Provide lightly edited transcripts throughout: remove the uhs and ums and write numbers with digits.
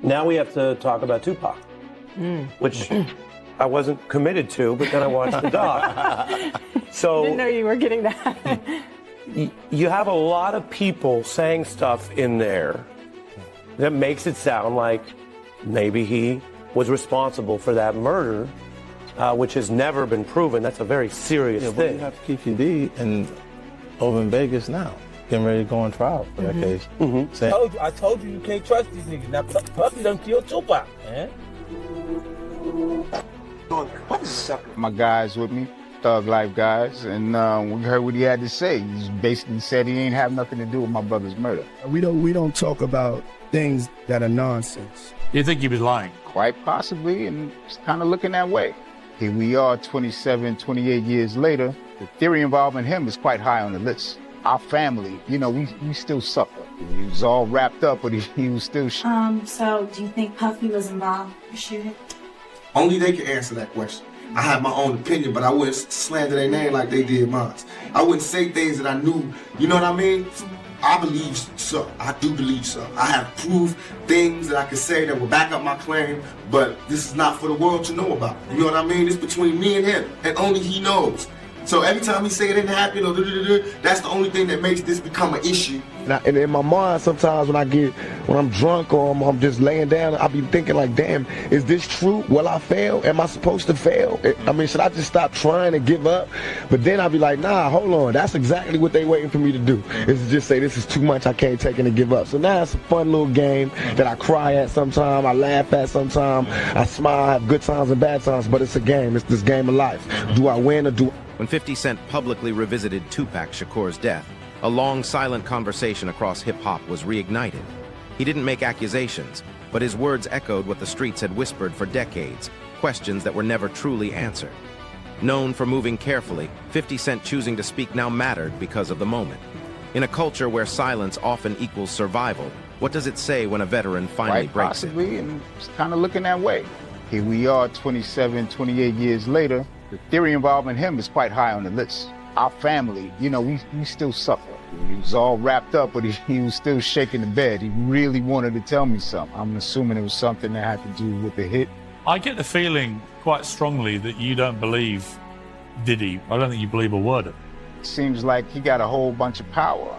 Now we have to talk about Tupac, which I wasn't committed to, but then I watched the doc. So Didn't know you were getting that. you have a lot of people saying stuff in there that makes it sound like maybe he was responsible for that murder, which has never been proven. That's a very serious But thing. you have Keefe D and over in Vegas now, getting ready to go on trial for that case. Saying, I told you can't trust these niggas. Now, Puffy done killed Tupac, man. My guys with me, Thug Life guys, and we heard what he had to say. He basically said he ain't have nothing to do with my brother's murder. We don't talk about things that are nonsense. You think he was lying? Quite possibly, and it's kind of looking that way. Here we are 27, 28 years later. The theory involving him is quite high on the list. Our family, we still suffer. He was all wrapped up, but he was still So do you think Puffy was involved in the shooting? Only they can answer that question. I have my own opinion, but I wouldn't slander their name like they did mine. I wouldn't say things that I knew, you know what I mean? I believe so. I do believe so. I have proved things that I can say that will back up my claim, but this is not for the world to know about. You know what I mean? It's between me and him, and only he knows. So every time he say it didn't happen, or that's the only thing that makes this become an issue. And in my mind, sometimes when I'm drunk or I'm just laying down, I'll be thinking like, damn, is this true? Will I fail? Am I supposed to fail? I mean, should I just stop trying and give up? But then I'll be like, nah, hold on. That's exactly what they waiting for me to do, is to just say this is too much, I can't take it and give up. So now it's a fun little game that I cry at sometimes, I laugh at sometimes, I smile, I have good times and bad times, but it's a game. It's this game of life. Do I win or do When 50 Cent publicly revisited Tupac Shakur's death, a long silent conversation across hip-hop was reignited. He didn't make accusations, but his words echoed what the streets had whispered for decades, questions that were never truly answered. Known for moving carefully, 50 Cent choosing to speak now mattered because of the moment. In a culture where silence often equals survival, what does it say when a veteran finally quite breaks it? possibly, and it's kind of looking that way. Here we are 27, 28 years later. The theory involving him is quite high on the list. Our family, we still suffer. He was all wrapped up, but he was still shaking the bed. He really wanted to tell me something. I'm assuming it was something that had to do with the hit. I get the feeling quite strongly that you don't believe Diddy. I don't think you believe a word of it. It seems like he got a whole bunch of power,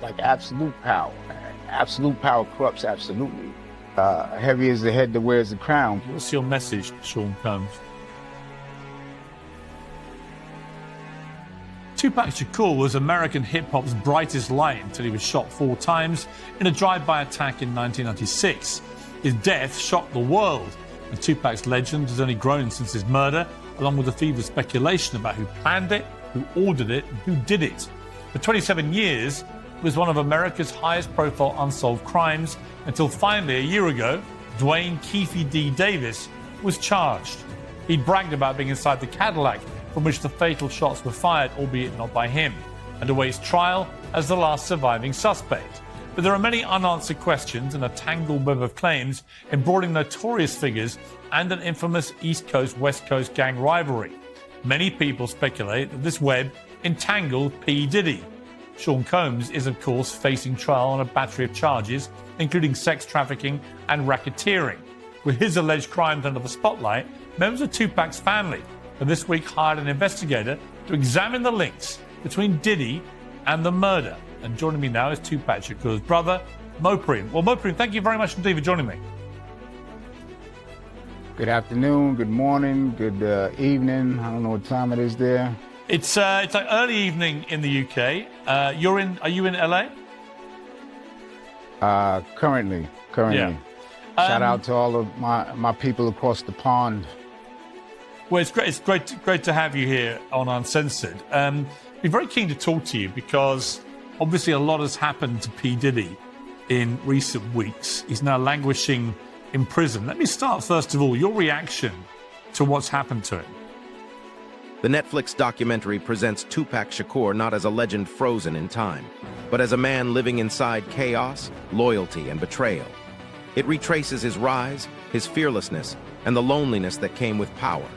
like absolute power. Absolute power corrupts absolutely. Heavy is the head that wears the crown. What's your message, Sean Combs? Tupac Shakur was American hip-hop's brightest light until he was shot 4 times in a drive-by attack in 1996. His death shocked the world, and Tupac's legend has only grown since his murder, along with the fever speculation about who planned it, who ordered it, and who did it. For 27 years, it was one of America's highest-profile unsolved crimes, until finally, a year ago, Dwayne Keefe D. Davis was charged. He bragged about being inside the Cadillac from which the fatal shots were fired, albeit not by him, and awaits trial as the last surviving suspect. But there are many unanswered questions and a tangled web of claims embroidering notorious figures and an infamous East Coast-West Coast gang rivalry. Many people speculate that this web entangled P. Diddy. Sean Combs is, of course, facing trial on a battery of charges, including sex trafficking and racketeering. With his alleged crimes under the spotlight, members of Tupac's family have this week hired an investigator to examine the links between Diddy and the murder. And joining me now is Tupac Shakur's brother, Mopreme. Well, Mopreme, thank you very much indeed for joining me. Good afternoon, good morning, good evening. I don't know what time it is there. It's like early evening in the UK. Are you in LA? Currently. Yeah. Shout out to all of my people across the pond. Well, it's great to have you here on Uncensored. Be very keen to talk to you because obviously a lot has happened to P. Diddy in recent weeks. He's now languishing in prison. Let me start, first of all, your reaction to what's happened to him. The Netflix documentary presents Tupac Shakur not as a legend frozen in time, but as a man living inside chaos, loyalty, and betrayal. It retraces his rise, his fearlessness, and the loneliness that came with power.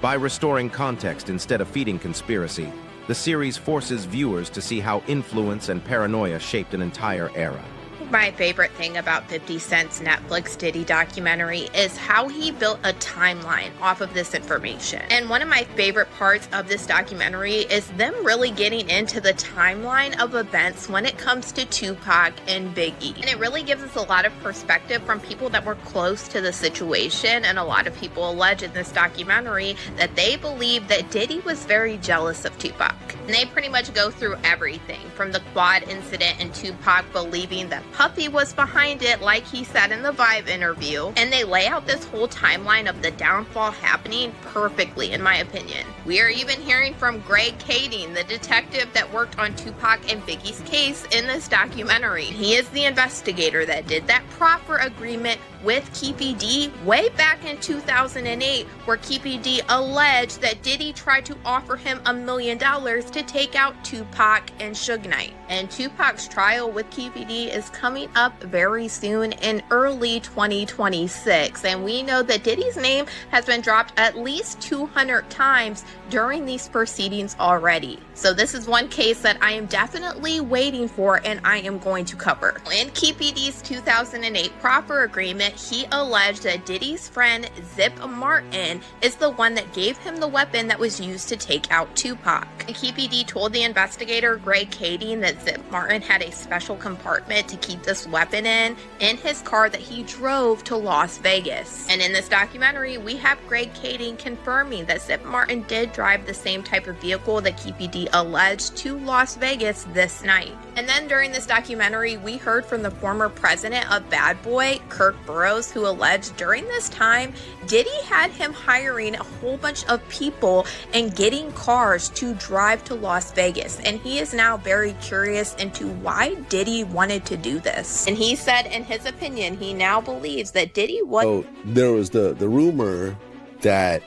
By restoring context instead of feeding conspiracy, the series forces viewers to see how influence and paranoia shaped an entire era. my favorite thing about 50 Cent's Netflix Diddy documentary is how he built a timeline off of this information. And one of my favorite parts of this documentary is them really getting into the timeline of events when it comes to Tupac and Biggie. And it really gives us a lot of perspective from people that were close to the situation, and a lot of people allege in this documentary that they believe that Diddy was very jealous of Tupac. And they pretty much go through everything from the quad incident and Tupac believing that Puffy was behind it, like he said in the Vibe interview, and they lay out this whole timeline of the downfall happening perfectly, in my opinion. We are even hearing from Greg Kading, the detective that worked on Tupac and Biggie's case in this documentary. He is the investigator that did that proffer agreement with Keefe D way back in 2008, where Keefe D alleged that Diddy tried to offer him $1 million to take out Tupac and Suge Knight. And Tupac's trial with Keefe D is coming up very soon in early 2026, and we know that Diddy's name has been dropped at least 200 times during these proceedings already. So this is one case that I am definitely waiting for and I am going to cover. In Keefe D's 2008 proffer agreement, he alleged that Diddy's friend Zip Martin is the one that gave him the weapon that was used to take out Tupac. And Keefe D told the investigator Greg Kading that Zip Martin had a special compartment to keep this weapon in his car that he drove to Las Vegas. And in this documentary, we have Greg Kading confirming that Zip Martin did drive the same type of vehicle that Keefe D alleged to Las Vegas this night. And then during this documentary, we heard from the former president of Bad Boy, Kirk Burroughs, who alleged during this time, Diddy had him hiring a whole bunch of people and getting cars to drive to Las Vegas. And he is now very curious into why Diddy wanted to do this. And he said, in his opinion, he now believes that Diddy was... So there was the rumor that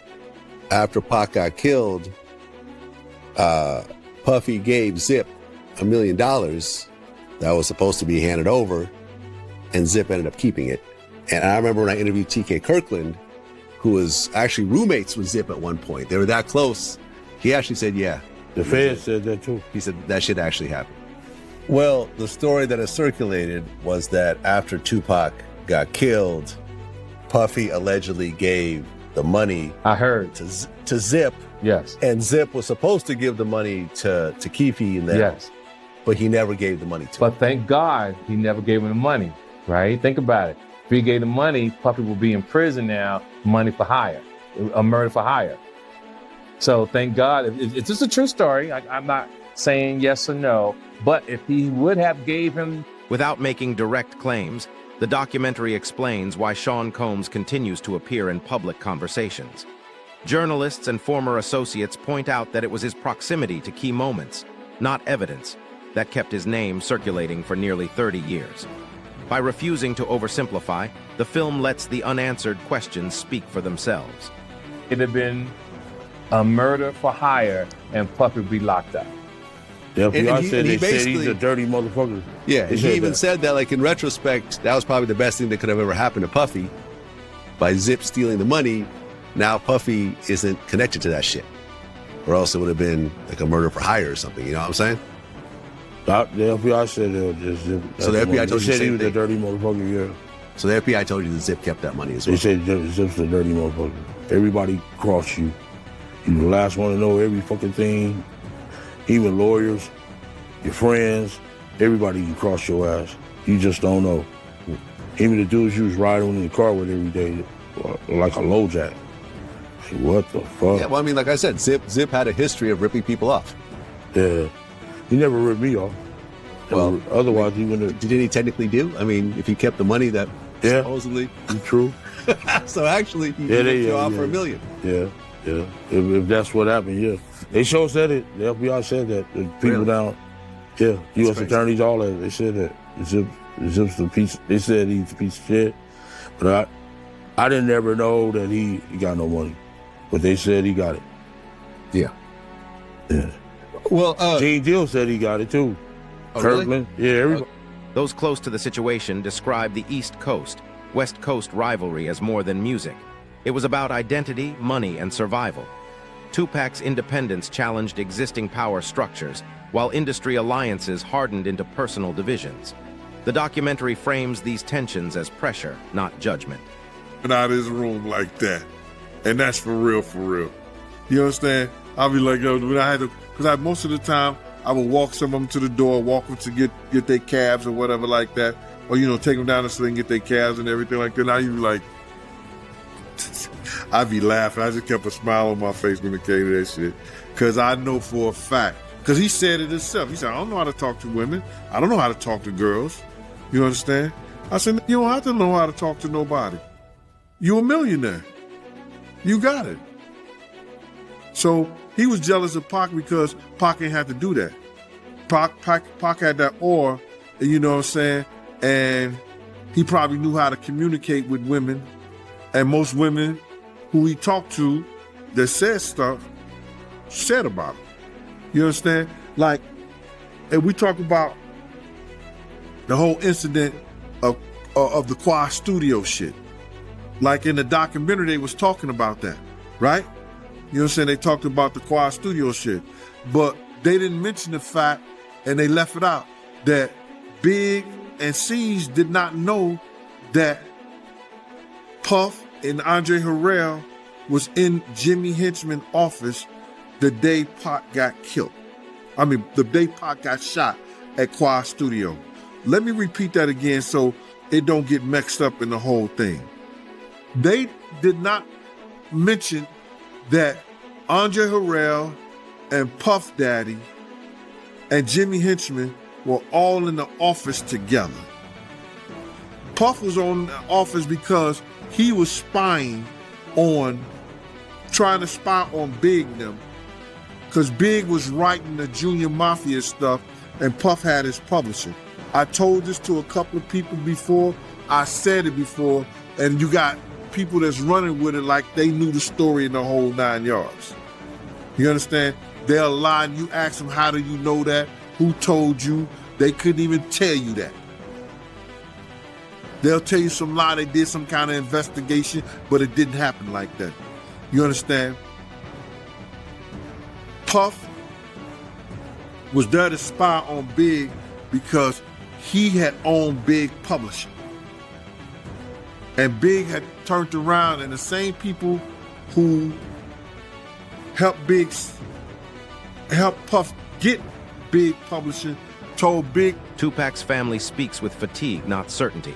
after Pac got killed, Puffy gave Zip $1 million that was supposed to be handed over, and Zip ended up keeping it. And I remember when I interviewed TK Kirkland, who was actually roommates with Zip at one point. They were that close. He actually said, yeah. The feds said that too. He said that shit actually happened. Well, the story that has circulated was that after Tupac got killed, Puffy allegedly gave the money. I heard to Zip. Yes. And Zip was supposed to give the money to Keefe and them. Yes. But he never gave the money to him. But thank God he never gave him the money, right? Think about it. If he gave the money, Puffy will be in prison now, money for hire, a murder for hire. So thank God. It's just a true story. I'm not saying yes or no, but if he would have gave him... Without making direct claims, the documentary explains why Sean Combs continues to appear in public conversations. Journalists and former associates point out that it was his proximity to key moments, not evidence, that kept his name circulating for nearly 30 years. By refusing to oversimplify, the film lets the unanswered questions speak for themselves. It'd have been a murder for hire and Puffy would be locked up. The FBI said he's a dirty motherfucker. Yeah, and he even said that, like, in retrospect, that was probably the best thing that could have ever happened to Puffy. By Zip stealing the money, now Puffy isn't connected to that shit. Or else it would have been like a murder for hire or something, you know what I'm saying? The FBI said Zip. So the FBI told you he was a dirty motherfucker, yeah. So the FBI told you that Zip kept that money as well. They said Zip's a dirty motherfucker. Everybody crossed you. You're the last one to know every fucking thing. Even lawyers, your friends, everybody can cross your ass. You just don't know. Even the dudes you was riding in the car with every day, like a low jack. Like, what the fuck? Yeah, well, I mean, like I said, Zip had a history of ripping people off. Yeah. He never ripped me off. Well, otherwise he wouldn't have. Did he technically do? I mean, if he kept the money that supposedly. True. So actually, he ripped you off for $1 million. Yeah, yeah. If that's what happened, yeah. They sure said it. The FBI said that. The people down, yeah, U.S. attorneys, all that, they said that. Zip's a piece. They said he's a piece of shit. But I didn't ever know that he got no money. But they said he got it. Yeah. Yeah. Well, Gene Deal said he got it too. Oh, Kirkland, really? yeah, everybody. Those close to the situation describe the East Coast, West Coast rivalry as more than music. It was about identity, money, and survival. Tupac's independence challenged existing power structures, while industry alliances hardened into personal divisions. The documentary frames these tensions as pressure, not judgment. Out of his room like that. And that's for real, for real. You understand? I'll be like, yo, when I had to, because most of the time, I would walk some of them to the door, walk them to get their cabs or whatever like that. Or, take them down the street and get their cabs and everything like that. Now you be like, I'd be laughing. I just kept a smile on my face when it came to that shit. Because I know for a fact, because he said it himself. He said, I don't know how to talk to women. I don't know how to talk to girls. You understand? I said, you don't have to know how to talk to nobody. You're a millionaire. You got it. So he was jealous of Pac because Pac ain't had to do that. Pac had that aura, you know what I'm saying? And he probably knew how to communicate with women. And most women who he talked to that said stuff, said about him. You understand? Like, and we talk about the whole incident of the Quad Studio shit. Like in the documentary, they was talking about that, right? You know what I'm saying? They talked about the Quad Studio shit. But they didn't mention the fact, and they left it out, that Big and Siege did not know that Puff and Andre Harrell was in Jimmy Henchman's office the day Pac got killed. I mean, the day Pac got shot at Quad Studio. Let me repeat that again so it don't get mixed up in the whole thing. They did not mention that Andre Harrell and Puff Daddy and Jimmy Henchman were all in the office together. Puff was on the office because he was trying to spy on Big them, because Big was writing the Junior Mafia stuff and Puff had his publisher. I told this to a couple of people before, I said it before, and you got people that's running with it like they knew the story in the whole 9 yards. You understand? They'll lie and you ask them, how do you know that? Who told you? They couldn't even tell you that. They'll tell you some lie, they did some kind of investigation, but it didn't happen like that. You understand? Puff was there to spy on Big because he had owned Big Publishing. And Big had turned around, and the same people who helped Puff get Big Publishing told Big. Tupac's family speaks with fatigue, not certainty.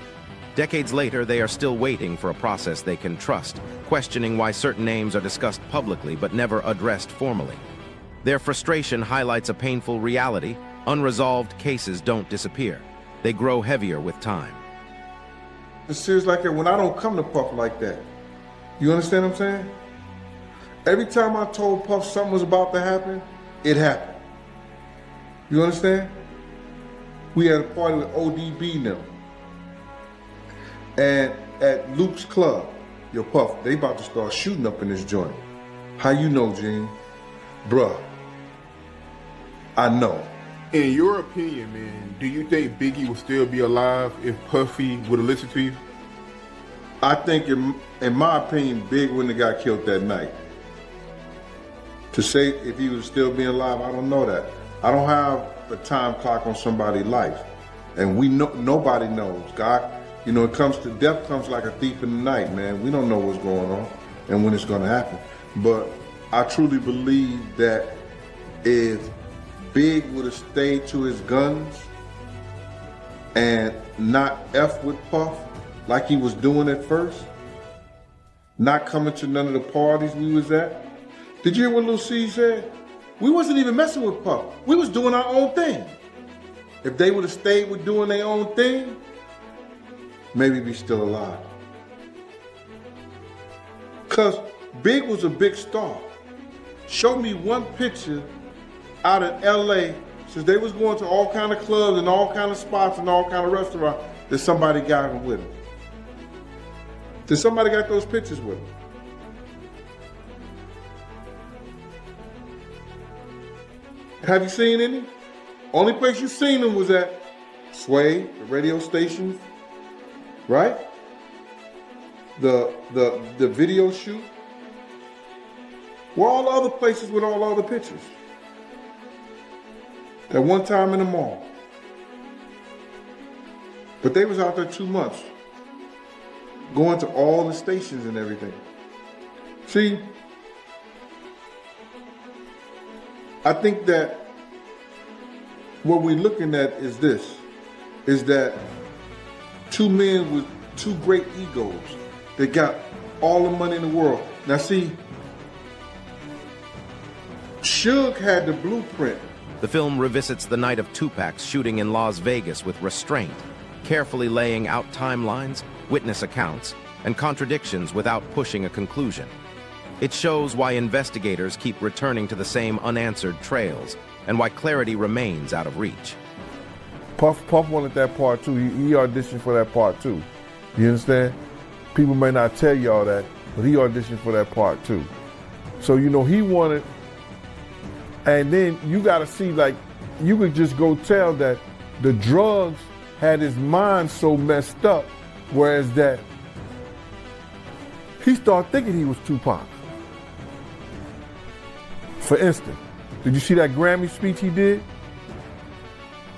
Decades later, they are still waiting for a process they can trust, questioning why certain names are discussed publicly but never addressed formally. Their frustration highlights a painful reality. Unresolved cases don't disappear. They grow heavier with time. It's serious like that when I don't come to Puff like that. You understand what I'm saying? Every time I told Puff something was about to happen, it happened. You understand? We had a party with ODB now. And at Luke's club, yo Puff, they about to start shooting up in this joint. How you know, Gene? Bruh, I know. In your opinion, man, do you think Biggie would still be alive if Puffy would have listened to you? I think, in my opinion, Big wouldn't have got killed that night. To say if he was still being alive, I don't know that. I don't have a time clock on somebody's life. And we know, nobody knows. God, it comes to death comes like a thief in the night, man. We don't know what's going on and when it's going to happen. But I truly believe that if Big would have stayed to his guns and not F with Puff like he was doing at first, not coming to none of the parties we was at. Did you hear what Lil C said? We wasn't even messing with Puff. We was doing our own thing. If they would have stayed with doing their own thing, maybe be still alive. Because Big was a big star. Show me one picture out in LA, since they was going to all kind of clubs and all kind of spots and all kind of restaurants, that somebody got him with him. Did somebody got those pictures with him? Have you seen any? Only place you seen them was at Sway, the radio station, right? The video shoot. Where all the other places with all the other pictures? At one time in the mall. But they was out there 2 months, going to all the stations and everything. See, I think that what we're looking at is this, is that two men with two great egos that got all the money in the world. Now see, Suge had the blueprint. The film revisits the night of Tupac's shooting in Las Vegas with restraint, carefully laying out timelines, witness accounts, and contradictions without pushing a conclusion. It shows why investigators keep returning to the same unanswered trails, and why clarity remains out of reach. Puff wanted that part too. He auditioned for that part too. You understand? People may not tell y'all that, but he auditioned for that part too. So, you know, he wanted, and then you gotta see, like, you could just go tell that the drugs had his mind so messed up, whereas that he started thinking he was Tupac. For instance, did you see that Grammy speech he did?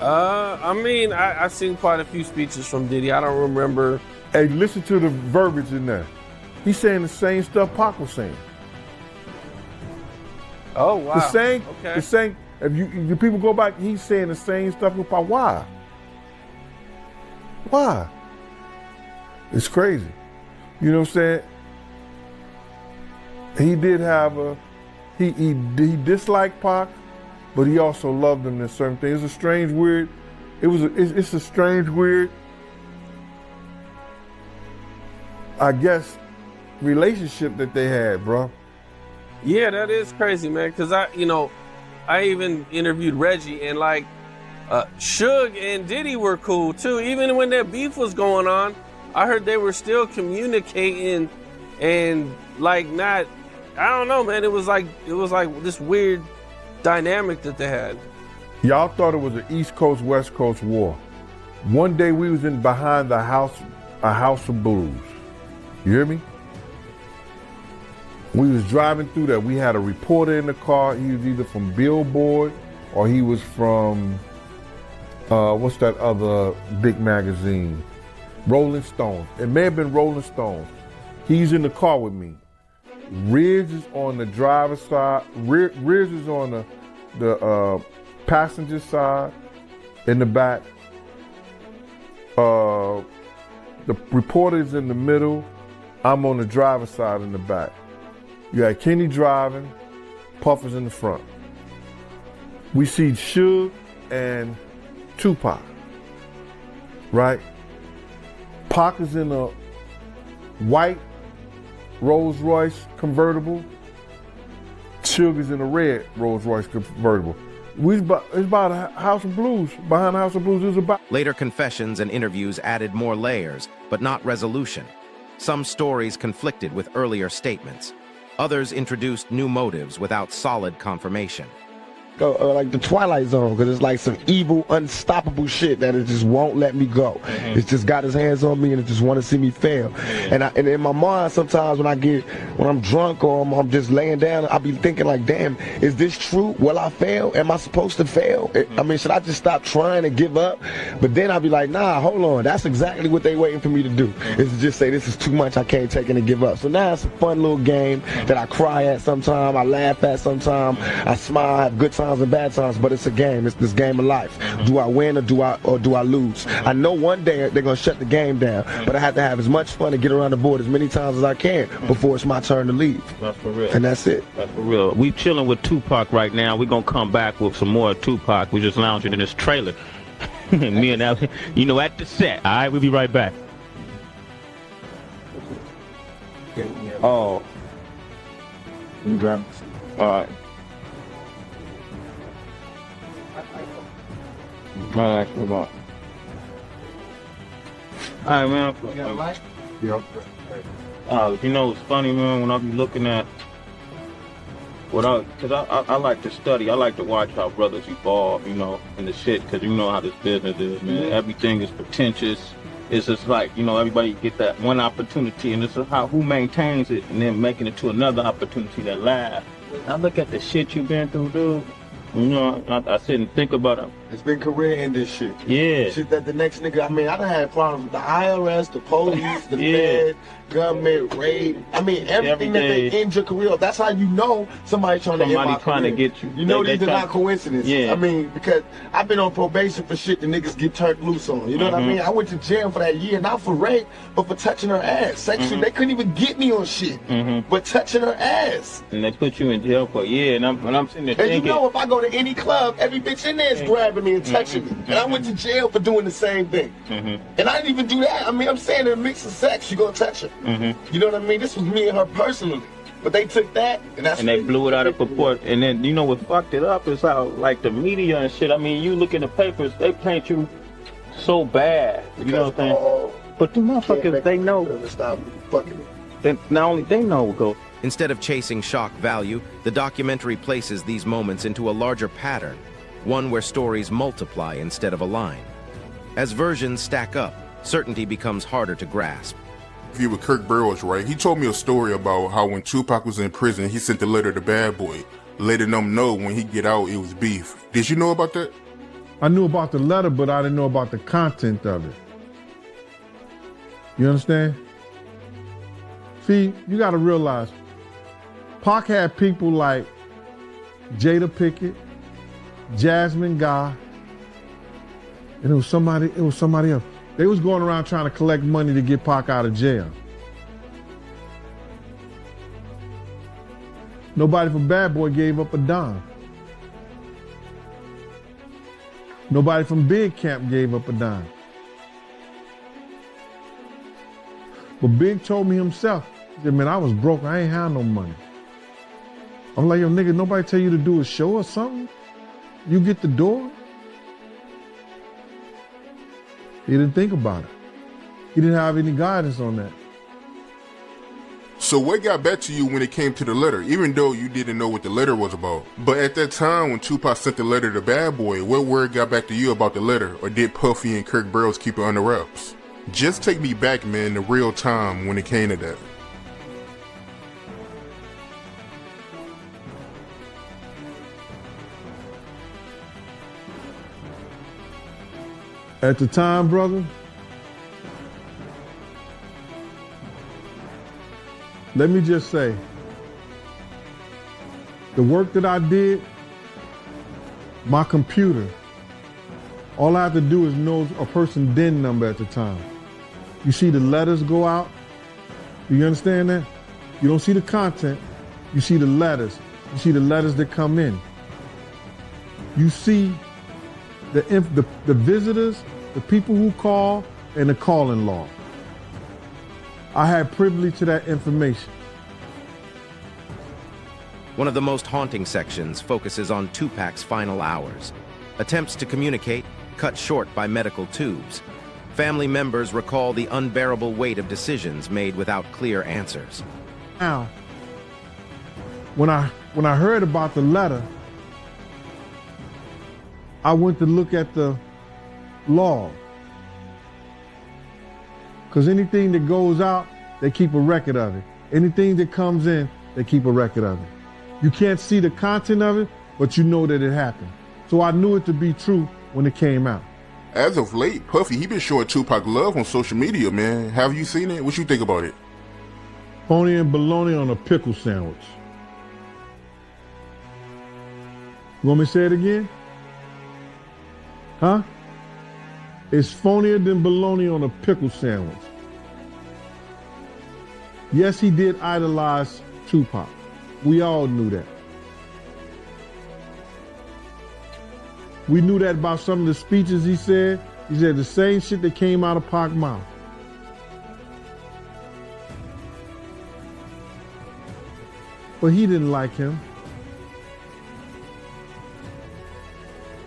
I mean, I've seen quite a few speeches from Diddy. I don't remember. Hey, listen to the verbiage in there. He's saying the same stuff Pac was saying. Oh, wow. The same, Okay. the same. If you people go back, he's saying the same stuff with Pac. Why? Why? It's crazy. You know what I'm saying? He did have a, he disliked Pac, but he also loved him in certain things. It's a strange, weird, it's a strange, weird, I guess, relationship that they had, bro. Yeah, that is crazy, man. Cause I even interviewed Reggie, and like, Suge and Diddy were cool too. Even when their beef was going on, I heard they were still communicating and like not, I don't know, man. It was like this weird dynamic that they had. Y'all thought it was an East Coast, West Coast war. One day we was in behind a house of blues. You hear me? We was driving through there. We had a reporter in the car. He was either from Billboard or he was from, what's that other big magazine? Rolling Stone. It may have been Rolling Stone. He's in the car with me. Riz is on the driver's side. Riz is on the passenger side in the back. The reporter is in the middle. I'm on the driver's side in the back. You had Kenny driving, Puff is in the front. We see Suge and Tupac, right? Pac is in a white Rolls Royce convertible. Suge is in a red Rolls Royce convertible. It's about a House of Blues. Behind the House of Blues is about. Later confessions and interviews added more layers, but not resolution. Some stories conflicted with earlier statements. Others introduced new motives without solid confirmation. Like the Twilight Zone, because it's like some evil, unstoppable shit that it just won't let me go. It's just got his hands on me and it just want to see me fail. And in my mind, sometimes when I'm drunk or I'm just laying down, I'll be thinking like, damn, is this true? Will I fail? Am I supposed to fail? I mean, should I just stop trying and give up? But then I'll be like, nah, hold on. That's exactly what they waiting for me to do. Is to just say, this is too much, I can't take it and give up. So now it's a fun little game that I cry at sometimes, I laugh at sometimes, I smile, I have good times and bad times, but it's a game. It's this game of life. Do I win or do I lose? I know one day they're gonna shut the game down, but I have to have as much fun and get around the board as many times as I can before it's my turn to leave. That's for real. And that's it. That's for real. We chilling with Tupac right now. We're gonna come back with some more Tupac. We just lounging in this trailer. Me and that, at the set. All right, we'll be right back. Oh. You drunk? All right. All right, come on. All right, man. You got a mic? Yep. It's funny, man, when I be looking at because I like to study. I like to watch how brothers evolve, in the shit, because you know how this business is, man. Mm-hmm. Everything is pretentious. It's just like, everybody get that one opportunity, and it's who maintains it and then making it to another opportunity that lasts. I look at the shit you've been through, dude. I sit and think about It's been career-ending shit. Yeah. Shit that the next nigga, I mean, I done had problems with the IRS, the police, the Fed, government, raid. I mean, everything that they end your career. That's how you know somebody trying to end my career. Get you. You know these are not coincidences. Yeah. I mean, because I've been on probation for shit the niggas get turned loose on. You know what I mean? I went to jail for that year, not for rape, but for touching her ass. Sexually, they couldn't even get me on shit, but touching her ass. And they put you in jail for and I'm sitting there And thinking, you know, if I go to any club, every bitch in there is grabbing me and touching me. And I went to jail for doing the same thing. And I didn't even do that. I mean, I'm saying in a mix of sex, you gonna touch her. You know what I mean? This was me and her personally. But they took that, and they blew it out of proportion. And then, you know what fucked it up is how, like, the media and shit, I mean, you look in the papers, they paint you so bad. You know what I'm saying? But the motherfuckers, they know. Stop fucking. Not only they know, go. Instead of chasing shock value, the documentary places these moments into a larger pattern, one where stories multiply instead of align. As versions stack up, certainty becomes harder to grasp. If you were Kirk Burrows, right? He told me a story about how when Tupac was in prison, he sent a letter to Bad Boy, letting them know when he get out, it was beef. Did you know about that? I knew about the letter, but I didn't know about the content of it. You understand? See, you gotta realize, Pac had people like Jada Pickett, Jasmine Guy, and it was somebody else. They was going around trying to collect money to get Pac out of jail. Nobody from Bad Boy gave up a dime. Nobody from Big Camp gave up a dime. But Big told me himself, he said, man, I was broke, I ain't had no money. I'm like, yo, nigga, nobody tell you to do a show or something? You get the door? He didn't think about it. He didn't have any guidance on that. So what got back to you when it came to the letter, even though you didn't know what the letter was about? But at that time when Tupac sent the letter to Bad Boy, what word got back to you about the letter, or did Puffy and Kirk Burrows keep it under wraps? Just take me back, man, to real time when it came to that. At the time, brother, let me just say, the work that I did, my computer, all I have to do is know a person's DIN number at the time. You see the letters go out? Do you understand that? You don't see the content, you see the letters. You see the letters that come in. You see the visitors, the people who call, and the calling log. I had privilege to that information. One of the most haunting sections focuses on Tupac's final hours. Attempts to communicate cut short by medical tubes. Family members recall the unbearable weight of decisions made without clear answers. Now, when I heard about the letter, I went to look at the log. Because anything that goes out, they keep a record of it. Anything that comes in, they keep a record of it. You can't see the content of it, but you know that it happened. So I knew it to be true when it came out. As of late, Puffy, he been showing Tupac love on social media, man. Have you seen it? What you think about it? Phony and bologna on a pickle sandwich. You want me to say it again? Huh? It's phonier than bologna on a pickle sandwich. Yes, he did idolize Tupac. We all knew that. We knew that about some of the speeches he said. He said the same shit that came out of Pac's mouth. But he didn't like him.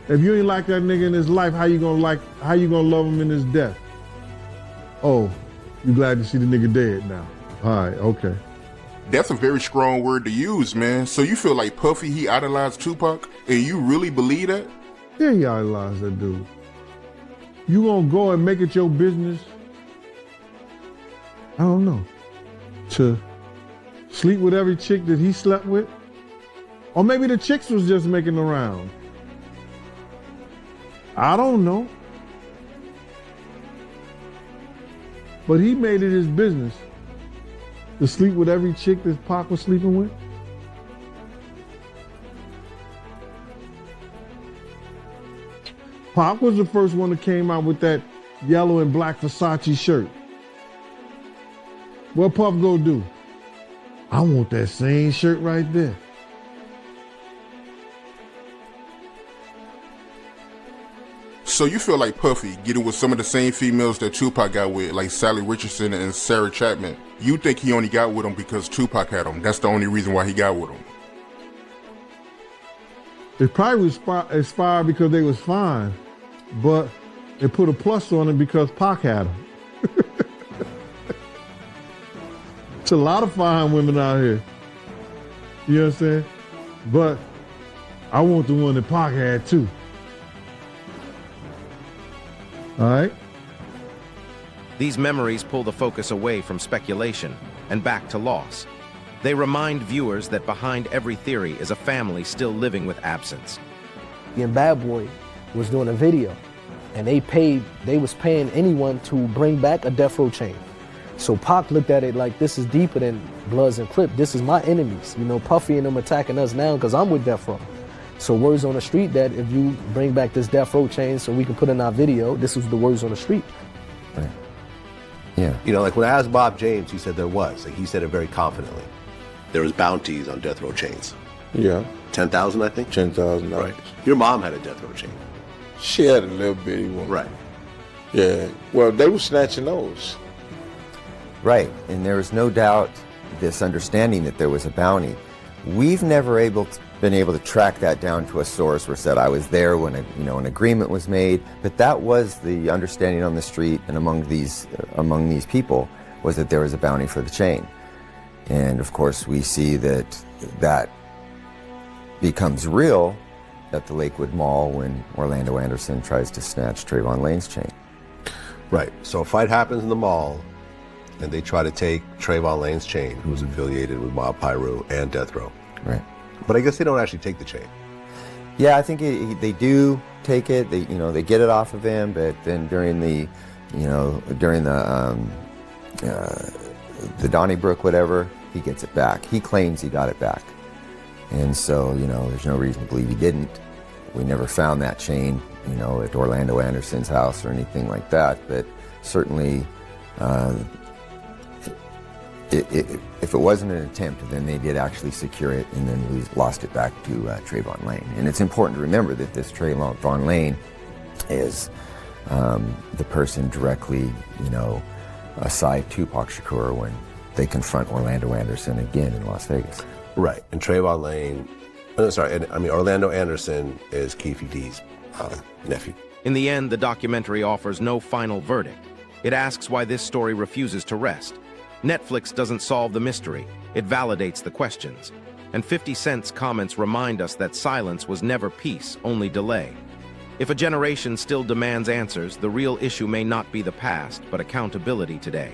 If you ain't like that nigga in his life, how you gonna love him in his death? Oh, you glad to see the nigga dead now. All right, okay. That's a very strong word to use, man. So you feel like Puffy, he idolized Tupac, and you really believe that? Yeah, he idolized that dude. You gonna go and make it your business, I don't know, to sleep with every chick that he slept with? Or maybe the chicks was just making the round. I don't know. But he made it his business to sleep with every chick that Pac was sleeping with. Pac was the first one that came out with that yellow and black Versace shirt. What Puff go do? I want that same shirt right there. So you feel like Puffy getting with some of the same females that Tupac got with, like Sally Richardson and Sarah Chapman. You think he only got with them because Tupac had them. That's the only reason why he got with them. It probably was inspired because they was fine, but it put a plus on it because Pac had them. It's a lot of fine women out here. You know what I'm saying? But I want the one that Pac had too. All right? These memories pull the focus away from speculation and back to loss. They remind viewers that behind every theory is a family still living with absence. And Bad Boy was doing a video, and they was paying anyone to bring back a death row chain. So Pac looked at it like, this is deeper than Bloods and Crip. This is my enemies. You know, Puffy and them attacking us now because I'm with Death Row. So words on the street that if you bring back this death row chain so we can put in our video, this was the words on the street. Right. Yeah. You know, like when I asked Bob James, he said there was. Like he said it very confidently. There was bounties on death row chains. Yeah. 10,000, I think? $10,000. Right. Your mom had a death row chain. She had a little bitty one. Right. Yeah. Well, they were snatching those. Right. And there was no doubt this understanding that there was a bounty. We've never been able to track that down to a source where said I was there when an agreement was made, but that was the understanding on the street and among these people was that there was a bounty for the chain. And of course we see that becomes real at the Lakewood Mall when Orlando Anderson tries to snatch Trayvon Lane's chain. Right. So a fight happens in the mall and they try to take Trayvon Lane's chain, who's affiliated with Mob Piru and Death Row. Right. But I guess they don't actually take the chain. Yeah, I think they do take it. They get it off of him, but then during the Donnybrook whatever, he gets it back. He claims he got it back, and so there's no reason to believe he didn't. We never found that chain, at Orlando Anderson's house or anything like that. But certainly, if it wasn't an attempt, then they did actually secure it and then lost it back to Trayvon Lane. And it's important to remember that this Trayvon Lane is the person directly, aside Tupac Shakur when they confront Orlando Anderson again in Las Vegas. Right, and Trayvon Lane, Orlando Anderson is Keefe D's nephew. In the end, the documentary offers no final verdict. It asks why this story refuses to rest. Netflix doesn't solve the mystery, it validates the questions. And 50 Cent's comments remind us that silence was never peace, only delay. If a generation still demands answers, the real issue may not be the past, but accountability today.